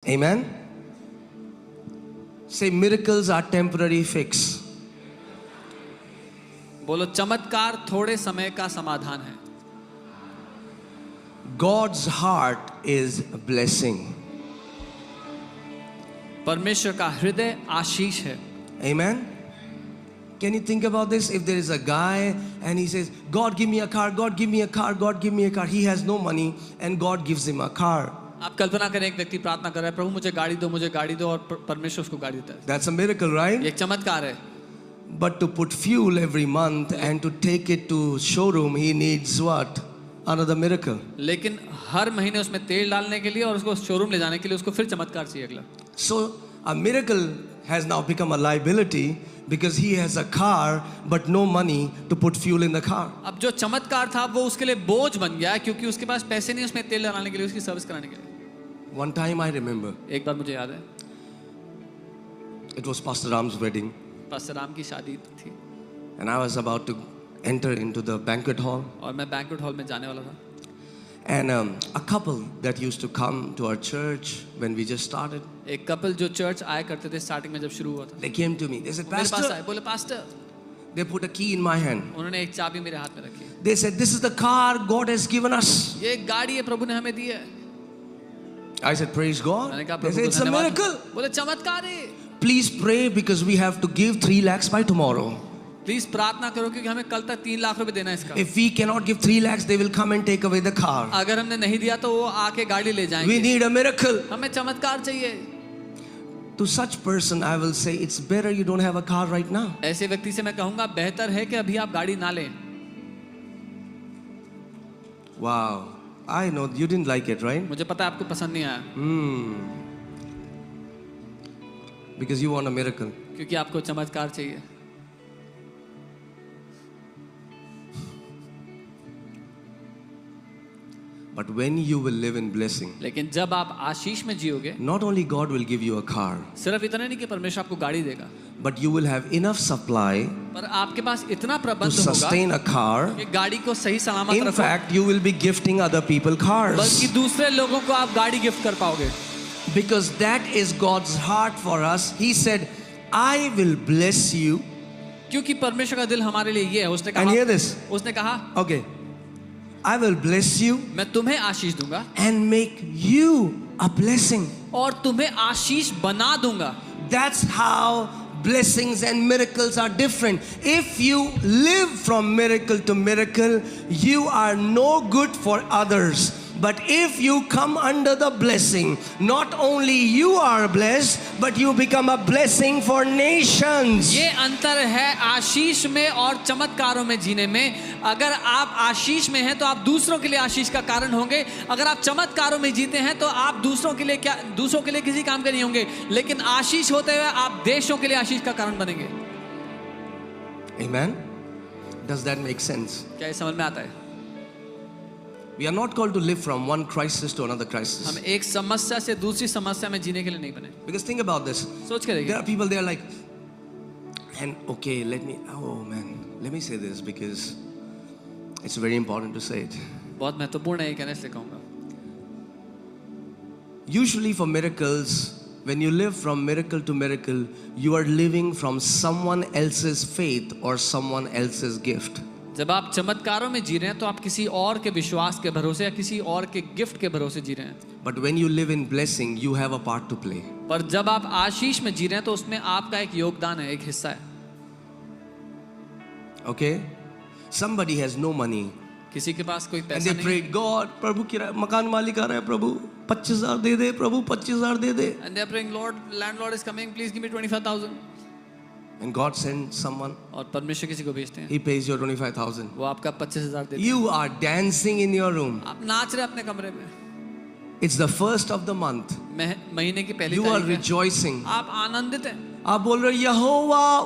Amen. Say, miracles are temporary fix. बोलो चमत्कार थोड़े समय का समाधान है. God's heart is a blessing. परमेश्वर का हृदय आशीष है. Amen. Can you think about this? If there is a guy and he says, God give me a car, God give me a car, God give me a car. He has no money and God gives him a car. आप कल्पना करें एक व्यक्ति प्रार्थना कर रहा है, प्रभु मुझे गाड़ी दो और परमेश्वर उसको गाड़ी देता है. That's a miracle, right? ये एक चमत्कार है. But to put fuel every month and to take it to showroom, he needs what? Another miracle. लेकिन हर महीने उसमें तेल डालने के लिए और उसको शोरूम ले जाने के लिए उसको फिर चमत्कार चाहिए अगला. So a miracle has now become a liability because he has a car but no money to put fuel in the car. अब जो चमत्कार था वो उसके लिए बोझ बन गया क्योंकि उसके पास पैसे नहीं उसमें तेल डालने के लिए, उसकी सर्विस कराने के लिए. One time I remember, एक बार मुझे याद है, it was Pastor Ram's wedding pastor Ram की शादी थी and I was about to enter into the banquet hall. और मैं बैंक्वेट हॉल में जाने वाला था. And a couple that used to come to our church when we just started, एक कपल जो चर्च आया करते थे स्टार्टिंग में जब शुरू हुआ था, they came to me. They said, मेरे पास Pastor, आए, बोले pastor. they put a key in my hand. उन्होंने एक चाबी मेरे हाथ में रखी. They said, this is the car God has given us. ये एक गाड़ी है प्रभु ने हमें दी है. I said, praise God. मैंने कहा They प्रभु said, को it's a धन्यवाद. miracle. बोले चमत्कार है. Please pray because we have to give 3 lakhs by tomorrow. Please प्रार्थना करो क्योंकि हमें कल तक 3 लाख रुपए देना है इसका. If we cannot give 3 lakhs, they will come and take away the car. अगर हमने नहीं दिया तो वो आके गाड़ी ले जाएंगे. We need a miracle. हमें चमत्कार चाहिए. To such person, I will say, it's better you don't have a car right now. ऐसे व्यक्ति से मैं कहूंगा बेहतर है कि अभी आप गाड़ी ना लें. Wow. I know you didn't like it, right? मुझे पता है आपको पसंद नहीं आया. Because you want a miracle. क्योंकि आपको चमत्कार चाहिए. But when you will live in blessing, लेकिन जब आप आशीष में जियोगे, not only God will give you a car, सिर्फ इतना नहीं कि परमेश्वर आपको गाड़ी देगा, but you will have enough supply पर आपके पास इतना to प्रबंध होगा sustain a car. कि गाड़ी को सही सलामत In रखो. fact, you will be gifting other people cars. बल्कि दूसरे लोगों को आप गाड़ी गिफ्ट कर पाओगे. Because that is God's heart for us. He said, I will bless you. क्योंकि परमेश्वर का दिल हमारे लिए ये है. उसने And hear कहा, this. उसने कहा, Okay. I will bless you मैं तुम्हें आशीष दूंगा and make you a blessing. और तुम्हें आशीष बना दूंगा. That's how blessings and miracles are different. If you live from miracle to miracle, you are no good for others. But if you come under the blessing, not only you are blessed, but you become a blessing for nations. ये अंतर है आशीष में और चमत्कारों में जीने में. अगर आप आशीष में हैं तो आप दूसरों के लिए आशीष का कारण होंगे. अगर आप चमत्कारों में जीते हैं तो आप दूसरों के लिए किसी काम के नहीं होंगे. लेकिन आशीष होते हुए आप देशों के लिए आशीष का कारण बनेंगे. Amen. Does that make sense? क्या ये समझ में आता है? We are not called to live from one crisis to another हम crisis. एक समस्या से दूसरी समस्या में जीने के लिए नहीं बने. Because think about this. सोच के There देखिए. are people, they are like, and okay, let me say this because it's very important to say it. बहुत महत्वपूर्ण है ये कहने से कहूँगा. Usually for miracles, when you live from miracle to miracle, you are living from someone else's faith or someone else's gift. जब आप चमत्कारों में जी रहे हैं तो आप किसी और के विश्वास के भरोसे या किसी और के गिफ्ट के भरोसे जी रहे हैं. But when you live in blessing, you have a part to play. पर जब आप आशीष में जी रहे हैं तो उसमें आपका एक योगदान है, एक हिस्सा है. Okay? Somebody has no money. किसी के पास कोई And पैसा they नहीं prayed, God, प्रभु किराया मकान मालिक आ रहा है, प्रभु 25,000 दे दे, प्रभु 25,000 दे दे. and they are praying, Lord, landlord is coming, please give me 25,000. And God sends someone, और परमेश्वर किसी को भेजते हैं, He pays your 25,000. वो आपका 25,000 देते हैं. You are dancing in your room. आप नाच रहे हैं अपने कमरे में. It's the first of the month. महीने की पहली You are तारीख है. rejoicing. आप आनंदित हैं. आप बोल रहे हो यहोवा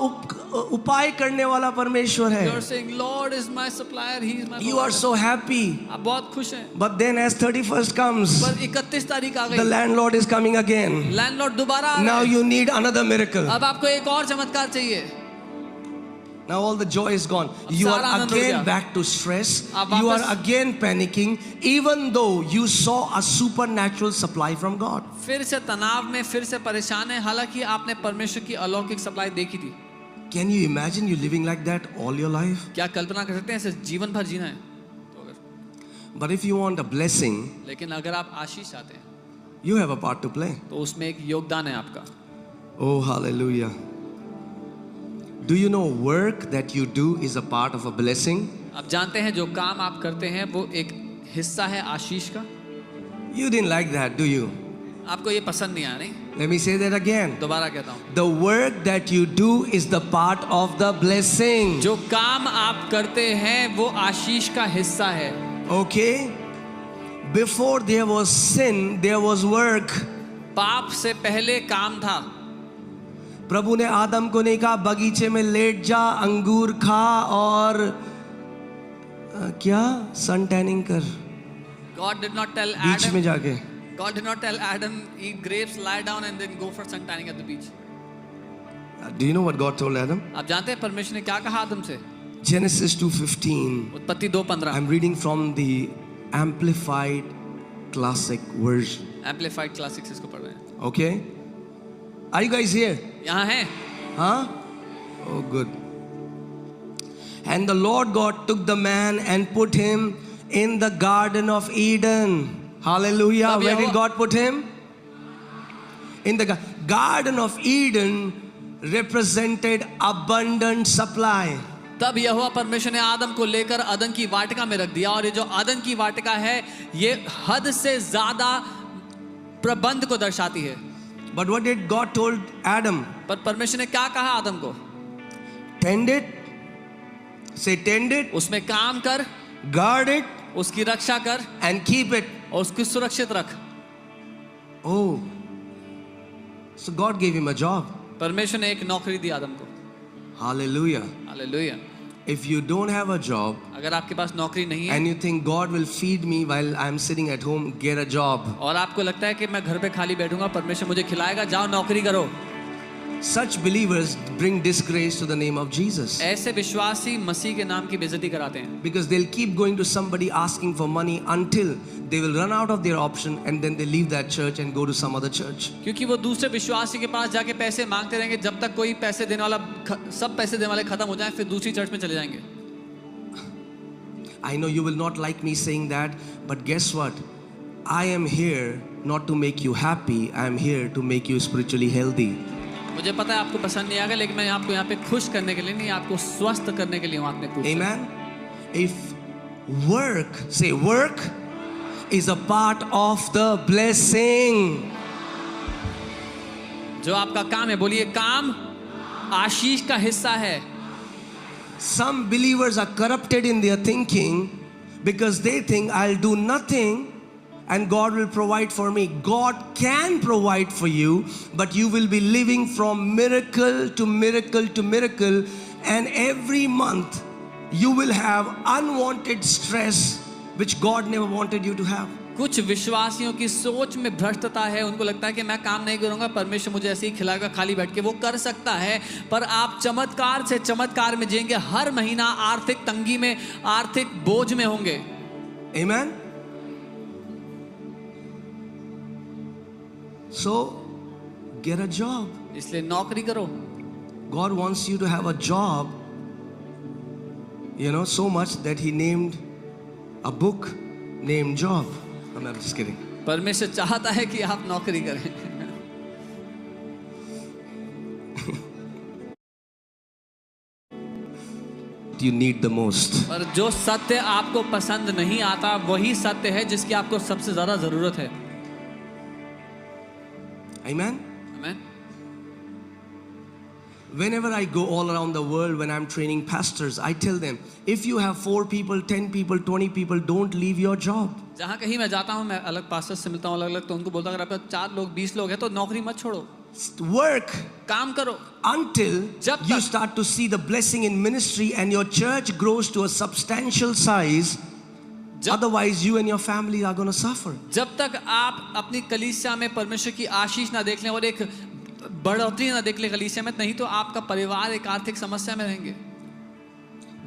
उपाय करने वाला परमेश्वर You are है. saying, Lord is my supplier, He is my You are provider. so happy. आप बहुत खुश हैं. But then as 31st comes, पर 31 तारीख आ the गई. landlord is coming again. Landlord दोबारा आ Now रहा है. you need another miracle. अब आपको एक और चमत्कार चाहिए. Now all the joy is gone. You सारा are आनंद उड़ again गया। back to stress. आप You are वापस- again panicking, even though you saw a supernatural supply from God. फिर से तनाव में, फिर से परेशान है, हालांकि आपने परमेश्वर की अलौकिक सप्लाई देखी थी। Can you imagine you living like that all your life? क्या कल्पना कर सकते हैं ऐसे जीवन भर जीना है? तो अगर But if you want a blessing, लेकिन अगर आप आशीष चाहते हैं you have a part to play. तो उसमें एक योगदान है आपका। Oh, hallelujah. Do you know work that you do is a part of a blessing? आप जानते हैं जो काम आप करते हैं वो एक हिस्सा है आशीष का। You didn't like that, do you? आपको ये पसंद नहीं आया, नहीं? Let me say that again. दोबारा कहता हूँ, The work that you do is the part of the blessing. जो काम आप करते हैं वो आशीष का हिस्सा है। Okay? Before there was sin, there was work. पाप से पहले काम था। प्रभु ने आदम को नहीं कहा बगीचे में लेट जा, अंगूर खा और क्या सन टैनिंग कर God did not tell बीच में Adam. जाके. God did not tell Adam eat grapes, lie down and then go for sun tanning at the beach. Do you know what God told Adam? आप जानते हैं परमेश्वर ने क्या कहा आदम से? Genesis 2:15. उत्पत्ति 2:15। I'm reading from the Amplified Classic Version. Amplified classics इसको पढ़ रहे हैं। Okay? Are you guys here? यहाँ है। Huh? Oh, good. And the Lord God took the man and put him in the Garden of Eden. Hallelujah. तब Where Jehovah- did God put him? In the Garden of Eden represented abundant supply. तब यहोवा परमेश्वर ने आदम को लेकर अदन की वाटिका में रख दिया, और ये जो अदन की वाटिका है ये हद से ज्यादा प्रबंध को दर्शाती है। But what did God told Adam? पर परमेश्वर ने क्या कहा आदम को? Tend it. Say tend it. उसमें काम कर, Guard it. उसकी रक्षा कर And keep it. और उसको सुरक्षित रख। Oh. So God gave him a job. परमेश्वर ने एक नौकरी दी आदम को। Hallelujah. Hallelujah. If you don't have a job, अगर आपके पास नौकरी नहीं है and you think God will feed me while I'm sitting at home, get a job. और आपको लगता है कि मैं घर पे खाली बैठूंगा, परमेश्वर मुझे खिलाएगा, जाओ नौकरी करो। Such believers bring disgrace to the name of Jesus. ऐसे विश्वासी मसीह के नाम की बेइज्जती कराते हैं, Because they'll keep going to somebody asking for money until they will run out of their option, and then they leave that church and go to some other church. क्योंकि वो दूसरे विश्वासी के पास जाके पैसे मांगते रहेंगे जब तक कोई पैसे देने वाला सब पैसे देने वाले खत्म हो जाएं, फिर दूसरी चर्च में चले जाएंगे। I know you will not like me saying that, but guess what? I am here not to make you happy, I am here to make you spiritually healthy. मुझे पता है आपको पसंद नहीं आएगा, लेकिन मैं आपको यहाँ पे खुश करने के लिए नहीं, आपको स्वस्थ करने के लिए हूँ आपने खुश। Amen. If work, say work, is a part of the blessing. जो आपका काम है, बोलिए काम आशीष का हिस्सा है। Some believers are corrupted in their thinking because they think I'll do nothing and God will provide for me. God can provide for you, but you will be living from miracle to miracle to miracle, and every month you will have unwanted stress which God never wanted you to have. कुछ विश्वासियों की सोच में भ्रष्टता है, उनको लगता है कि मैं काम नहीं करूंगा, परमेश्वर मुझे ऐसे ही खिलाएगा खाली बैठ के। वो कर सकता है, पर आप चमत्कार से चमत्कार में जिएंगे, हर महीना आर्थिक तंगी में, आर्थिक बोझ में होंगे। Amen. So get a job. इसलिए नौकरी करो। God wants you to have a job, so much that He named a book named Job. I'm just kidding. परमेश्वर चाहता है कि आप नौकरी करें। You need the most. पर जो सत्य आपको पसंद नहीं आता वही सत्य है जिसकी आपको सबसे ज्यादा जरूरत है। Amen. आमीन। Whenever I go all around the world, when I'm training pastors, I tell them, if you have 4 people, 10 people, 20 people, don't leave your job. जहाँ कहीं मैं जाता हूँ, मैं अलग पास्टर से मिलता हूँ, अलग अलग, तो उनको बोलता हूँ अगर आपके 4 लोग 20 लोग हैं तो नौकरी मत छोड़ो, Work काम करो until जब you तक- start to see the blessing in ministry and your church grows to a substantial size. जब Otherwise, you and your family are going to suffer. जब तक आप अपनी कलीसिया में परमेश्वर की आशीष ना देख लें और एक बढ़ोतरी ना देख लें कलीसिया में, नहीं तो आपका परिवार एक आर्थिक समस्या में रहेंगे।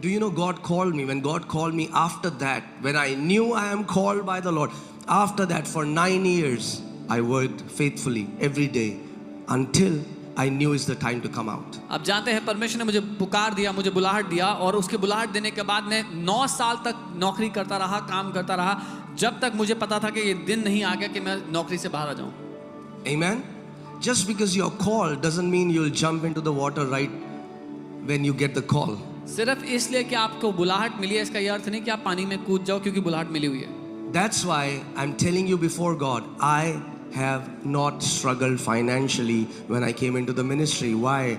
Do you know God called me? When God called me after that, when I knew I am called by the Lord, after that for 9 years, I worked faithfully every day until I knew it's the time to come out. आप जानते हैं परमेश्वर ने मुझे पुकार दिया, मुझे बुलाहट दिया, और उसके बुलाहट देने के बाद मैं 9 साल तक नौकरी करता रहा, काम करता रहा, जब तक मुझे पता था कि ये दिन नहीं आ गया कि मैं नौकरी से बाहर आ जाऊं. Amen? Just because you're called doesn't mean you'll jump into the water right when you get the call. सिर्फ इसलिए कि आपको बुलाहट मिली है, इसका ये अर्थ नहीं कि आप पानी में कूद जाओ क्योंकि बुलाहट मिली हुई है. That's why I'm telling you before God, I have not struggled financially when I came into the ministry. Why?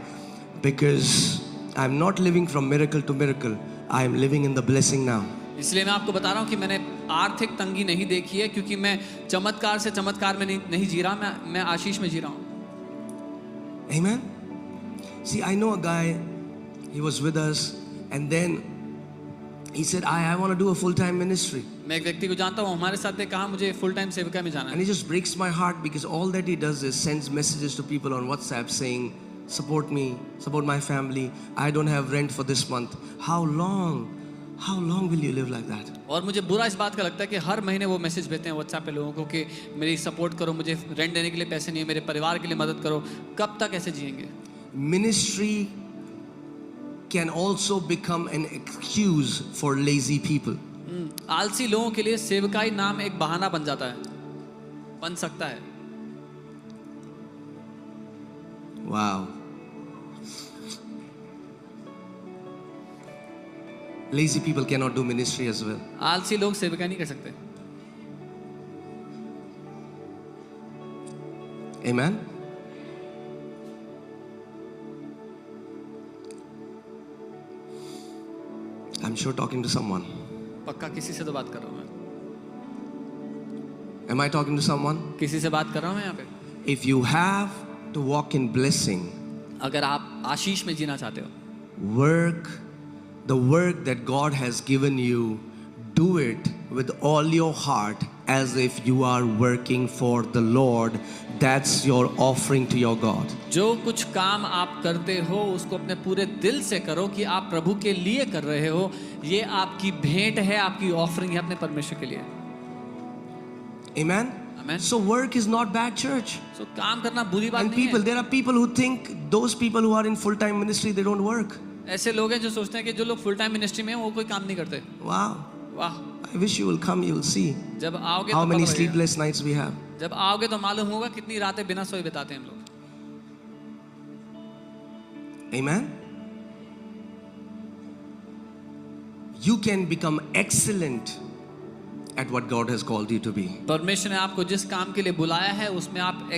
Because I'm not living from miracle to miracle. I am living in the blessing now. इसलिए मैं आपको बता रहा हूँ कि मैंने आर्थिक तंगी नहीं देखी है, क्योंकि मैं चमत्कार से चमत्कार में नहीं जी रहा, मैं आशीष में जी रहा हूँ. Amen? See, I know a guy, he was with us, and then he said, I want to do a full-time ministry. मैं एक व्यक्ति को जानता हूँ, हमारे साथ ने कहा मुझे फुल टाइम सेविका में जाना And है. it just breaks my heart because all that he does is sends messages to people on WhatsApp saying, support me, support my family, I don't have rent for this month. How long will you live like that? और मुझे बुरा इस बात का लगता है कि हर महीने वो मैसेज भेजते हैं व्हाट्सएप पे लोगों को कि मेरी सपोर्ट करो, मुझे रेंट देने के लिए पैसे नहीं है, मेरे परिवार के लिए मदद करो. कब तक ऐसे जिएंगे? Ministry can also become an excuse for lazy people. आलसी लोगों के लिए सेवकाई नाम एक बहाना बन जाता है, बन सकता है. Wow. Lazy people cannot do ministry as well. आलसी लोग सेवकाई नहीं कर सकते. Amen? I'm sure talking to someone. पक्का किसी से तो बात कर रहा हूँ मैं. Am I talking to someone? किसी से बात कर रहा हूँ मैं यहाँ पे. If you have to walk in blessing, अगर आप आशीष में जीना चाहते हो, the work that God has given you, do it with all your heart as if you are working for the Lord. That's your offering to your God. जो कुछ काम आप करते हो उसको अपने पूरे दिल से करो कि आप प्रभु के लिए कर रहे हो. ये आपकी भेंट है, आपकी ऑफरिंग है अपने परमेश्वर के लिए. Amen? Amen. So work is not bad, church. So काम करना बुरी बात And नहीं people, है. there are people who think those people who are in full-time ministry, they don't work. ऐसे लोग हैं जो सोचते हैं कि जो लोग फुल टाइम मिनिस्ट्री में हैं वो कोई काम नहीं करते. Wow. वाह. I wish you will come, you will see जब आओगे how तो many पता लगेगा. sleepless nights we have. जब आओगे तो मालूम होगा कितनी रातें बिना सोए बिताते हैं हम लोग. Amen? You can become excellent at what God has called you to be. परमेश्वर ने आपको जिस काम के लिए बुलाया है उसमें आप